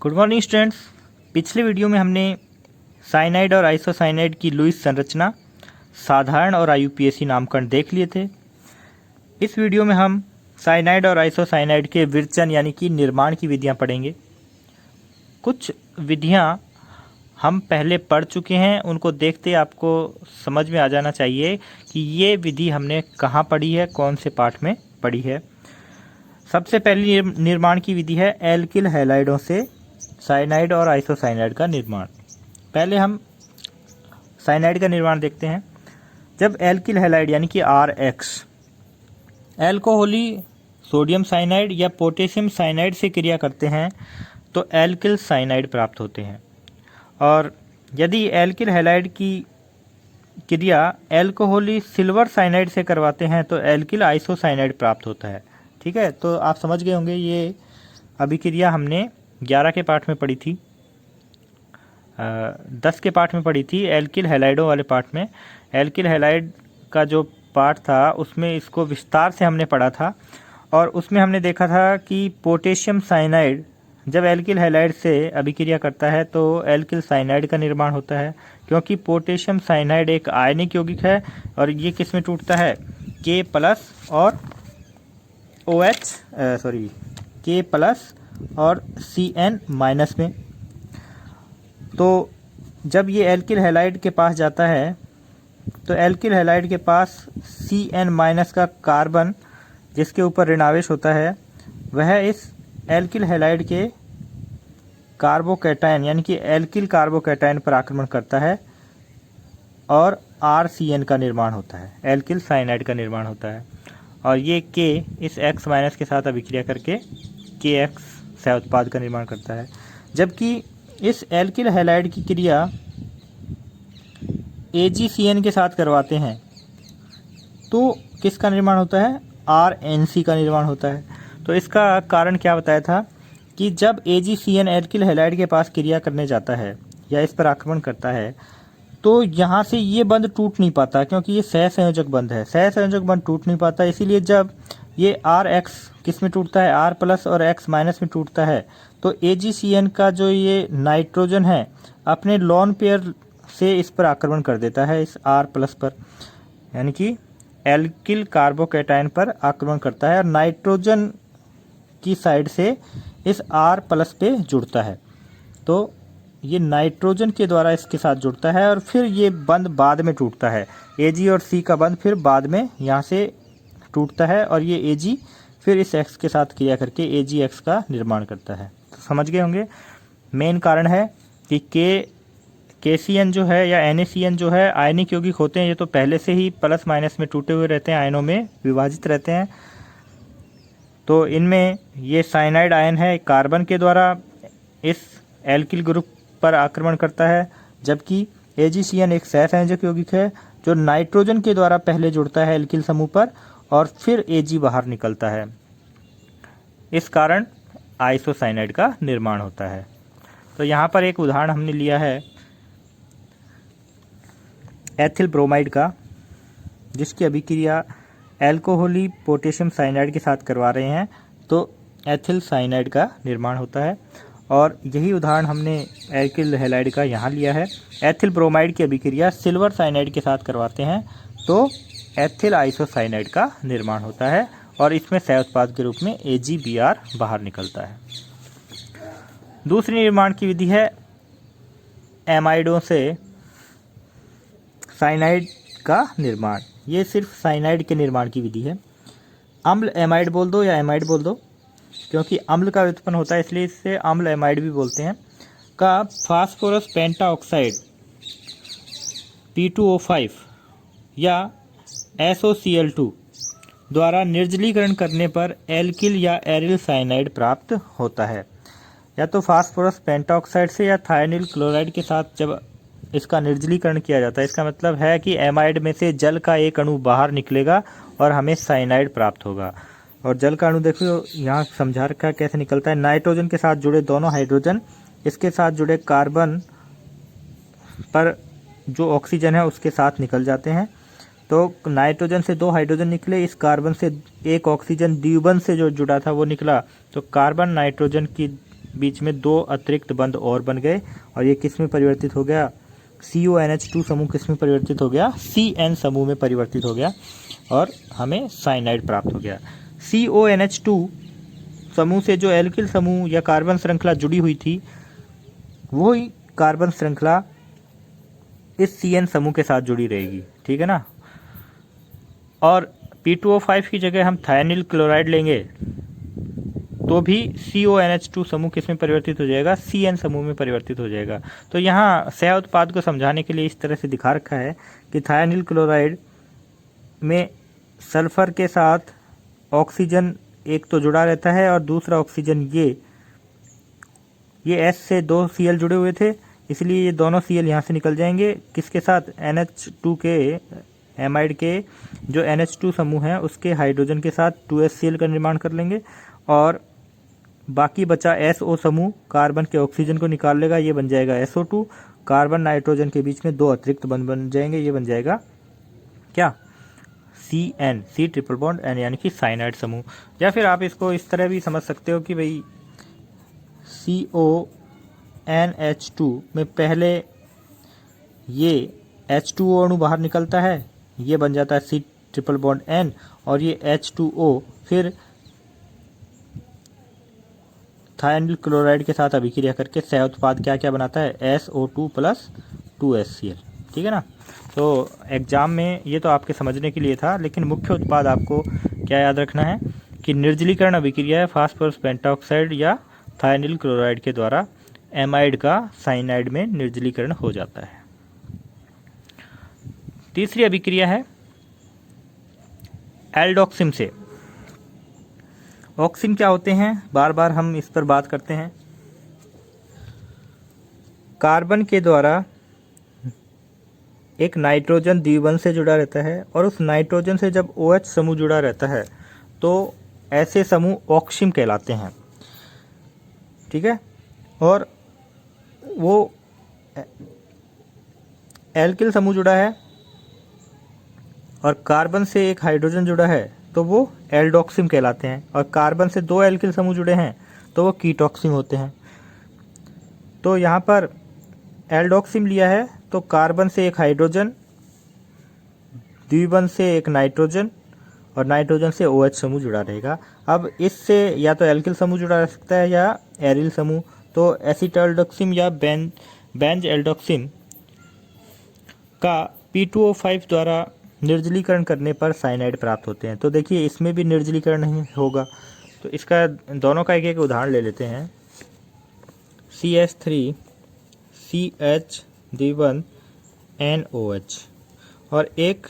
Good morning students. पिछले video में हमने साइनाइड और आइसोसाइनाइड की लुईस संरचना, साधारण और आईयूपीएसी नामकरण देख लिए थे। इस वीडियो में हम साइनाइड और आइसोसाइनाइड के विरचन यानी कि निर्माण की विधियां पढ़ेंगे। कुछ विधियां हम पहले पढ़ चुके हैं, उनको देखते आपको समझ में आ जाना चाहिए कि ये विधि हमने कहाँ पढ़ी है, कौन से पाठ में पढ़ी है। सबसे पहली निर्माण की विधि है एल्किल हैलाइडों से साइनाइड और आइसोसाइनाइड का निर्माण। पहले हम साइनाइड का निर्माण देखते हैं। जब एल्किल हैलाइड यानी कि RX एल्कोहली सोडियम साइनाइड या पोटेशियम साइनाइड से क्रिया करते हैं तो एल्किल साइनाइड प्राप्त होते हैं, और यदि एल्किल हैलाइड की क्रिया एल्कोहली सिल्वर साइनाइड से करवाते हैं तो एल्किल आइसोसाइनाइड प्राप्त होता है। ठीक है, तो आप समझ गए होंगे ये अभिक्रिया हमने 11 के पाठ में पढ़ी थी, 10 के पाठ में पढ़ी थी, एल्किल हैलाइडों वाले पाठ में। एल्किल हैलाइड का जो पाठ था उसमें इसको विस्तार से हमने पढ़ा था, और उसमें हमने देखा था कि पोटेशियम साइनाइड जब एल्किल हैलाइड से अभिक्रिया करता है तो एल्किल साइनाइड का निर्माण होता है, क्योंकि पोटेशियम साइनाइड एक आयनिक यौगिक है और ये किस में टूटता है, K+ और K+ और Cn- में। तो जब ये एल्किल हैलाइड के पास जाता है तो एल्किल हैलाइड के पास Cn- का कार्बन जिसके ऊपर ऋणावेश होता है वह इस एल्किल हैलाइड के कार्बोकैटायन यानी कि एल्किल कार्बोकैटायन पर आक्रमण करता है और RCN का निर्माण होता है, एल्किल साइनाइड का निर्माण होता है। और ये K इस X- के साथ अभिक्रिया करके KX सह उत्पाद का निर्माण करता है। जबकि इस एल्किल हैलाइड की क्रिया AgCN के साथ करवाते हैं तो किसका निर्माण होता है, RNC का निर्माण होता है। तो इसका कारण क्या बताया था कि जब AgCN एल्किल हैलाइड के पास क्रिया करने जाता है या इस पर आक्रमण करता है तो यहाँ से ये बंध टूट नहीं पाता, क्योंकि ये सहसंयोजक बंध है, सहसंयोजक बंध टूट नहीं पाता। इसीलिए जब ये RX किस में टूटता है, R+ और X- में टूटता है तो AgCN का जो ये नाइट्रोजन है अपने लोन पेयर से इस पर आक्रमण कर देता है, इस R+ पर, यानी कि एल्किल कार्बोकैटायन पर आक्रमण करता है और नाइट्रोजन की साइड से इस R+ पे जुड़ता है। तो ये नाइट्रोजन के द्वारा इसके साथ जुड़ता है और फिर ये बंध बाद में टूटता है, Ag और C का बंध फिर बाद में यहाँ से टूटता है और ये Ag फिर इस X के साथ क्रिया करके AgX का निर्माण करता है। तो समझ गए होंगे मेन कारण है कि KCN जो है या NaCN जो है आयनिक यौगिक होते हैं, ये तो पहले से ही +- में टूटे हुए रहते हैं, आयनों में विभाजित रहते हैं। तो इनमें ये साइनाइड आयन है कार्बन के द्वारा इस एल्किल ग्रुप पर आक्रमण करता है, जबकि AgCN एक सहसंयोजक यौगिक है जो नाइट्रोजन के द्वारा पहले जुड़ता है एल्किल समूह पर और फिर Ag बाहर निकलता है। इस कारण आइसोसाइनाइड का निर्माण होता है। तो यहाँ पर एक उदाहरण हमने लिया है एथिल ब्रोमाइड का, जिसकी अभिक्रिया एल्कोहली पोटेशियम साइनाइड के साथ करवा रहे हैं तो एथिल साइनाइड का निर्माण होता है। और यही उदाहरण हमने एल्किल हैलाइड का यहाँ लिया है। एथिल ब्रोमाइड की अभिक्रिया सिल्वर साइनाइड के साथ करवाते हैं तो एथिल आइसोसाइनाइड का निर्माण होता है और इसमें सह उत्पाद के रूप में AgBr बाहर निकलता है। दूसरी निर्माण की विधि है एमाइडों से साइनाइड का निर्माण। ये सिर्फ साइनाइड के निर्माण की विधि है। अम्ल एमाइड बोल दो या एमाइड बोल दो, क्योंकि अम्ल का उत्पन्न होता है इसलिए इससे अम्ल एमाइड भी बोलते हैं, का फास्फोरस पेंटाऑक्साइड P2O5 या SOCl2 द्वारा निर्जलीकरण करने पर एल्किल या एरिल साइनाइड प्राप्त होता है। या तो फास्फोरस पेंटाऑक्साइड से या थायनिल क्लोराइड के साथ जब इसका निर्जलीकरण किया जाता है, इसका मतलब है कि एमाइड में से जल का एक अणु बाहर निकलेगा और हमें साइनाइड प्राप्त होगा। और जल का अणु देखो यहाँ समझा रखा है कैसे निकलता है। नाइट्रोजन के साथ जुड़े दोनों हाइड्रोजन इसके साथ जुड़े कार्बन पर जो ऑक्सीजन है उसके साथ निकल जाते हैं। तो नाइट्रोजन से 2 हाइड्रोजन निकले, इस कार्बन से एक ऑक्सीजन द्विबंध से जो जुड़ा था वो निकला, तो कार्बन नाइट्रोजन की बीच में 2 अतिरिक्त बंध और बन गए और ये किस में परिवर्तित हो गया, CONH2 समूह किस में परिवर्तित हो गया, CN समूह में परिवर्तित हो गया और हमें साइनाइड प्राप्त हो गया। CONH2 समूह से जो एल्किल समूह या कार्बन श्रृंखला जुड़ी हुई थी वही कार्बन श्रृंखला इस CN समूह के साथ जुड़ी रहेगी, ठीक है ना। और P2O5 की जगह हम थायनिल क्लोराइड लेंगे तो भी CONH2 समूह किस में परिवर्तित हो जाएगा, CN समूह में परिवर्तित हो जाएगा। तो यहाँ सह उत्पाद को समझाने के लिए इस तरह से दिखा रखा है कि थायनिल क्लोराइड में सल्फर के साथ ऑक्सीजन एक तो जुड़ा रहता है और दूसरा ऑक्सीजन ये S से 2 Cl जुड़े हुए थे, इसलिए ये दोनों Cl यहाँ से निकल जाएंगे। किसके साथ, NH2 के एमाइड के जो NH2 समूह है उसके हाइड्रोजन के साथ 2HCl का निर्माण कर लेंगे और बाकी बचा SO समूह कार्बन के ऑक्सीजन को निकाल लेगा, ये बन जाएगा SO2। कार्बन नाइट्रोजन के बीच में 2 अतिरिक्त बंध बन जाएंगे, ये बन जाएगा क्या, CN, C triple bond N, यानी कि साइनाइड समूह। या फिर आप इसको इस तरह भी समझ सकते हो कि भाई CONH2 में पहले ये H2O अणु बाहर निकलता है, ये बन जाता है C ट्रिपल बॉन्ड N और ये H2O फिर थायनिल क्लोराइड के साथ अभिक्रिया करके सह उत्पाद क्या क्या बनाता है, SO2 प्लस 2HCl, ठीक है ना। तो एग्जाम में ये तो आपके समझने के लिए था, लेकिन मुख्य उत्पाद आपको क्या याद रखना है कि निर्जलीकरण अभिक्रिया है फास्फोरस पेंटाऑक्साइड या थायनिल क्लोराइड के द्वारा एमाइड का साइनाइड में निर्जलीकरण हो जाता है। तीसरी अभिक्रिया है एल्डोक्सिम से। ऑक्सिन क्या होते हैं, बार बार हम इस पर बात करते हैं। कार्बन के द्वारा एक नाइट्रोजन द्विबंध से जुड़ा रहता है और उस नाइट्रोजन से जब OH समूह जुड़ा रहता है तो ऐसे समूह ऑक्सिम कहलाते हैं, ठीक है। और वो एल्किल समूह जुड़ा है और कार्बन से एक हाइड्रोजन जुड़ा है तो वो एल्डोक्सिम कहलाते हैं, और कार्बन से 2 एल्किल समूह जुड़े हैं तो वो कीटोक्सिम होते हैं। तो यहाँ पर एल्डोक्सिम लिया है तो कार्बन से एक हाइड्रोजन, द्विबंध से एक नाइट्रोजन और नाइट्रोजन से OH समूह जुड़ा रहेगा। अब इससे या तो एल्किल समूह जुड़ा रह सकता है या एरिल समूह। तो एसिटाल्डोक्सिम या बेंज एल्डोक्सिम का P2O5 द्वारा निर्जलीकरण करने पर साइनाइड प्राप्त होते हैं। तो देखिए इसमें भी निर्जलीकरण नहीं होगा, तो इसका दोनों का एक एक उदाहरण ले लेते हैं। CH3 CH द्विबंध NOH और एक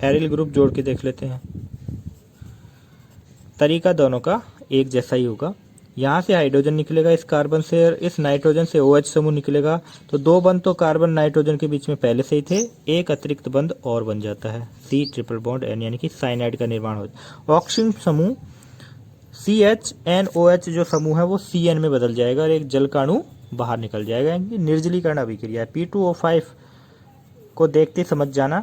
एरिल ग्रुप जोड़ के देख लेते हैं। तरीका दोनों का एक जैसा ही होगा। यहाँ से हाइड्रोजन निकलेगा इस कार्बन से और इस नाइट्रोजन से OH समूह निकलेगा, तो 2 बंध तो कार्बन नाइट्रोजन के बीच में पहले से ही थे, एक अतिरिक्त बंध और बन जाता है C ट्रिपल बॉन्ड N, यानी कि साइनाइड का निर्माण होता है। ऑक्सीजन समूह CHNOH जो समूह है वो CN में बदल जाएगा और एक जल का अणु बाहर निकल जाएगा, यानी निर्जलीकरण अभिक्रिया है। P2O5 को देखते समझ जाना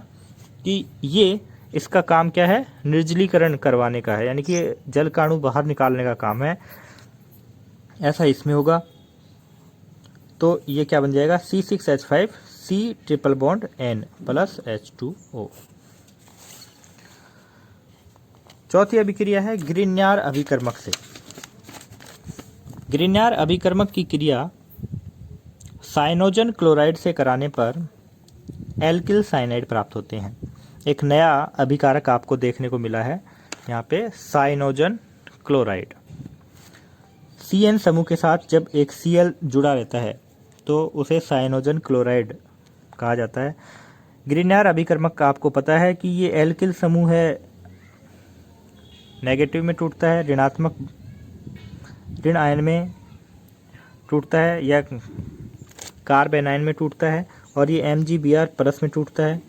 कि ये इसका काम क्या है, निर्जलीकरण करवाने का है, यानी कि जल का अणु बाहर निकालने का काम है। ऐसा इसमें होगा तो ये क्या बन जाएगा, C6H5 C triple bond N plus H2O। चौथी अभिक्रिया है ग्रिग्नार्ड अभिकर्मक से। ग्रिग्नार्ड अभिकर्मक की क्रिया साइनोजन क्लोराइड से कराने पर एल्किल साइनाइड प्राप्त होते हैं। एक नया अभिकारक आपको देखने को मिला है यहाँ पे, साइनोजन क्लोराइड। CN समूह के साथ जब एक Cl जुड़ा रहता है तो उसे साइनोजन क्लोराइड कहा जाता है। ग्रिग्नार्ड अभिकर्मक का आपको पता है कि ये एल्किल समूह है, नेगेटिव में टूटता है, ऋणात्मक ऋण आयन में टूटता है या कार्ब एनायन में टूटता है, और ये MgBr प्लस में टूटता है।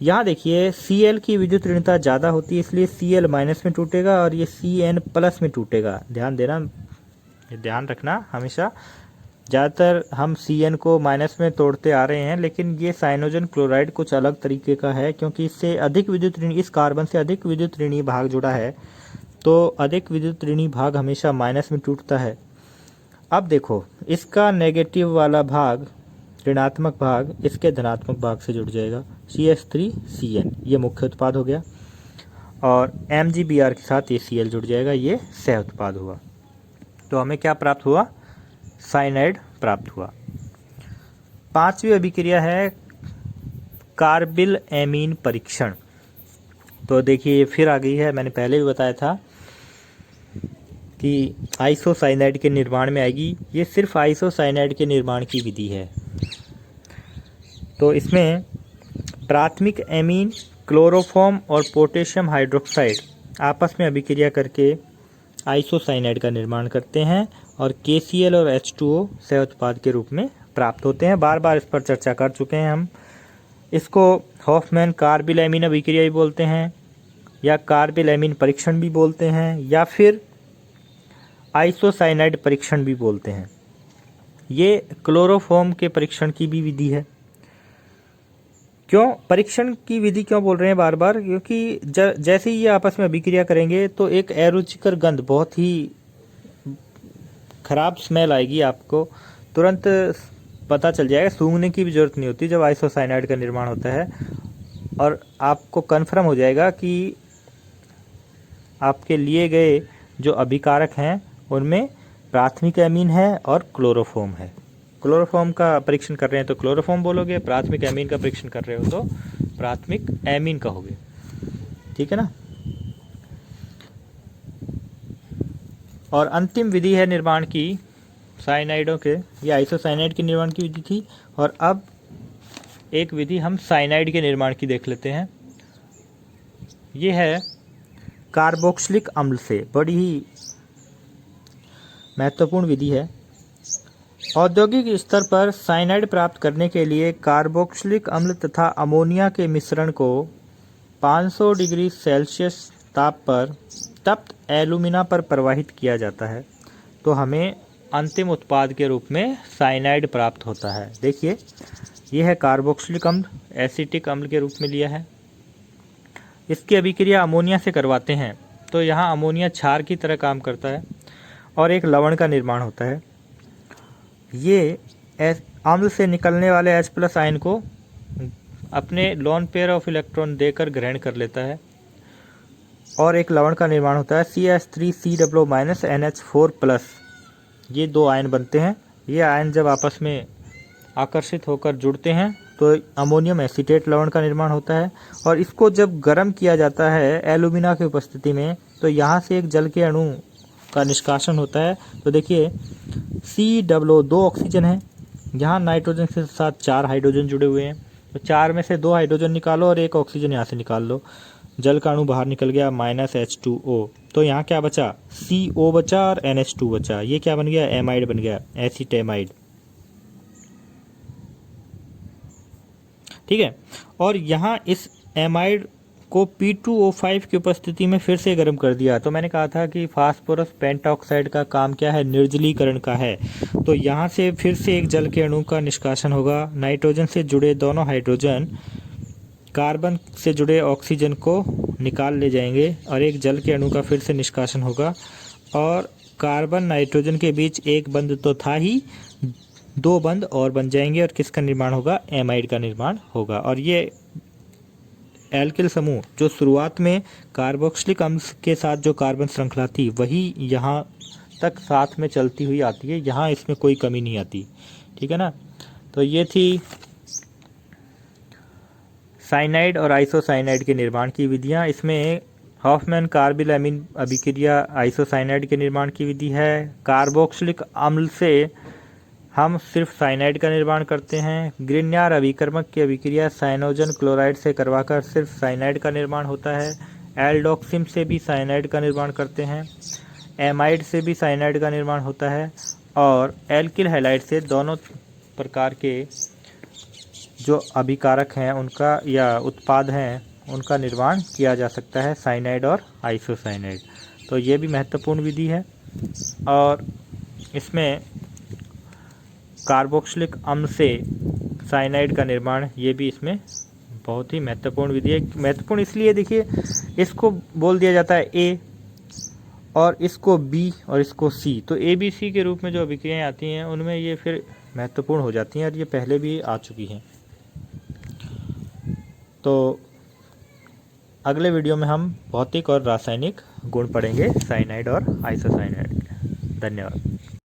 यहाँ देखिए Cl की विद्युत ऋणता ज़्यादा होती है, इसलिए Cl माइनस में टूटेगा और ये Cn प्लस में टूटेगा। ध्यान देना, ध्यान रखना हमेशा, ज़्यादातर हम Cn को माइनस में तोड़ते आ रहे हैं, लेकिन ये साइनोजन क्लोराइड कुछ अलग तरीके का है क्योंकि इससे अधिक विद्युत ऋण, इस कार्बन से अधिक विद्युत ऋणीय भाग जुड़ा है, तो अधिक विद्युत ऋणी भाग हमेशा माइनस में टूटता है। अब देखो, इसका नेगेटिव वाला भाग, ऋणात्मक भाग, इसके धनात्मक भाग से जुड़ जाएगा, CH3CN, ये मुख्य उत्पाद हो गया, और MgBr के साथ ये Cl जुड़ जाएगा, ये सह उत्पाद हुआ। तो हमें क्या प्राप्त हुआ? साइनाइड प्राप्त हुआ। पांचवी अभिक्रिया है कार्बिल एमीन परीक्षण। तो देखिए ये फिर आ गई है, मैंने पहले भी बताया था कि आइसोसाइनाइड के निर्माण में आएगी। ये सिर्फ आइसोसाइनाइड के निर्माण की विधि है। तो इसमें प्राथमिक एमीन, क्लोरोफॉर्म और पोटेशियम हाइड्रोक्साइड आपस में अभिक्रिया करके आइसोसाइनाइड का निर्माण करते हैं और KCl और H2O सह उत्पाद के रूप में प्राप्त होते हैं। बार बार इस पर चर्चा कर चुके हैं हम। इसको हॉफमैन कार्बिल एमीन अभिक्रिया भी बोलते हैं, या कार्बिल एमीन परीक्षण भी बोलते हैं, या फिर आइसोसाइनाइड परीक्षण भी बोलते हैं। ये क्लोरोफॉर्म के परीक्षण की भी विधि है। क्यों परीक्षण की विधि क्यों बोल रहे हैं बार बार? क्योंकि जैसे ही ये आपस में अभिक्रिया करेंगे तो एक अरुचिकर गंध, बहुत ही खराब स्मेल आएगी, आपको तुरंत पता चल जाएगा, सूंघने की भी जरूरत नहीं होती जब आइसोसाइनाइड का निर्माण होता है। और आपको कन्फर्म हो जाएगा कि आपके लिए गए जो अभिकारक हैं उनमें प्राथमिक एमीन है और क्लोरोफॉर्म है। क्लोरोफॉर्म का परीक्षण कर रहे हैं तो क्लोरोफॉर्म बोलोगे, प्राथमिक एमीन का परीक्षण कर रहे हो तो प्राथमिक एमीन कहोगे। ठीक है ना। और अंतिम विधि है निर्माण की साइनाइडों के, ये आइसोसाइनाइड के निर्माण की विधि थी, और अब एक विधि हम साइनाइड के निर्माण की देख लेते हैं। ये है कार्बोक्सिलिक अम्ल से, बड़ी ही महत्वपूर्ण विधि है। औद्योगिक स्तर पर साइनाइड प्राप्त करने के लिए कार्बोक्सिलिक अम्ल तथा अमोनिया के मिश्रण को 500 डिग्री सेल्सियस ताप पर तप्त एल्यूमिना पर प्रवाहित किया जाता है, तो हमें अंतिम उत्पाद के रूप में साइनाइड प्राप्त होता है। देखिए यह है कार्बोक्सिलिक अम्ल, एसिटिक अम्ल के रूप में लिया है। इसकी अभिक्रिया अमोनिया से करवाते हैं, तो यहाँ अमोनिया क्षार की तरह काम करता है और एक लवण का निर्माण होता है। ये अम्ल से निकलने वाले H+ आयन को अपने लोन पेयर ऑफ इलेक्ट्रॉन देकर ग्रहण कर लेता है और एक लवण का निर्माण होता है, CH3COO- NH4+। ये दो आयन बनते हैं। ये आयन जब आपस में आकर्षित होकर जुड़ते हैं तो अमोनियम एसीटेट लवण का निर्माण होता है, और इसको जब गर्म किया जाता है एल्यूमिना की उपस्थिति में तो यहाँ से एक जल के अणु का निष्कासन होता है। तो देखिए COO 2 ऑक्सीजन है, यहाँ नाइट्रोजन के साथ 4 हाइड्रोजन जुड़े हुए हैं, तो 4 में से 2 हाइड्रोजन निकालो और एक ऑक्सीजन यहाँ से निकाल लो, जल का अणु बाहर निकल गया -H2O। तो यहाँ क्या बचा? CO बचा और NH2 बचा। ये क्या बन गया? एमाइड बन गया, एसीटेमाइड। ठीक है। और यहाँ इस एमाइड को P2O5 की उपस्थिति में फिर से गर्म कर दिया। तो मैंने कहा था कि फास्फोरस पेंटॉक्साइड का काम क्या है? निर्जलीकरण का है। तो यहाँ से फिर से एक जल के अणु का निष्कासन होगा। नाइट्रोजन से जुड़े दोनों हाइड्रोजन कार्बन से जुड़े ऑक्सीजन को निकाल ले जाएंगे और एक जल के अणु का फिर से निष्कासन होगा, और कार्बन नाइट्रोजन के बीच एक बंध तो था ही, 2 बंध और बन जाएंगे, और किसका निर्माण होगा? एमाइड का निर्माण होगा। और ये एल्किल समूह जो शुरुआत में कार्बोक्सिलिक अम्ल के साथ जो कार्बन श्रृंखला थी वही यहाँ तक साथ में चलती हुई आती है, यहाँ इसमें कोई कमी नहीं आती। ठीक है ना। तो ये थी साइनाइड और आइसोसाइनाइड के निर्माण की विधियाँ। इसमें हॉफमैन कार्बिल एमीन अभिक्रिया आइसोसाइनाइड के निर्माण की विधि है। कार्बोक्सिलिक अम्ल से हम सिर्फ साइनाइड का निर्माण करते हैं। ग्रिन्यार अभिकर्मक की अभिक्रिया साइनोजन क्लोराइड से करवाकर सिर्फ साइनाइड का निर्माण होता है। एल्डोक्सिम से भी साइनाइड का निर्माण करते हैं। एमाइड से भी साइनाइड का निर्माण होता है, और एल्किल हैलाइड से दोनों प्रकार के जो अभिकारक हैं उनका या उत्पाद हैं उनका निर्माण किया जा सकता है, साइनाइड और आइसोसाइनाइड। तो ये भी महत्वपूर्ण विधि है, और इसमें कार्बोक्सिलिक अम्ल से साइनाइड का निर्माण ये भी इसमें बहुत ही महत्वपूर्ण विधि है। महत्वपूर्ण इसलिए, देखिए इसको बोल दिया जाता है A, और इसको बी और इसको सी, तो ए बी सी के रूप में जो अभिक्रियाएं आती हैं उनमें ये फिर महत्वपूर्ण हो जाती हैं और ये पहले भी आ चुकी हैं। तो अगले वीडियो में हम भौतिक और रासायनिक गुण पढ़ेंगे साइनाइड और आइसोसाइनाइड। धन्यवाद।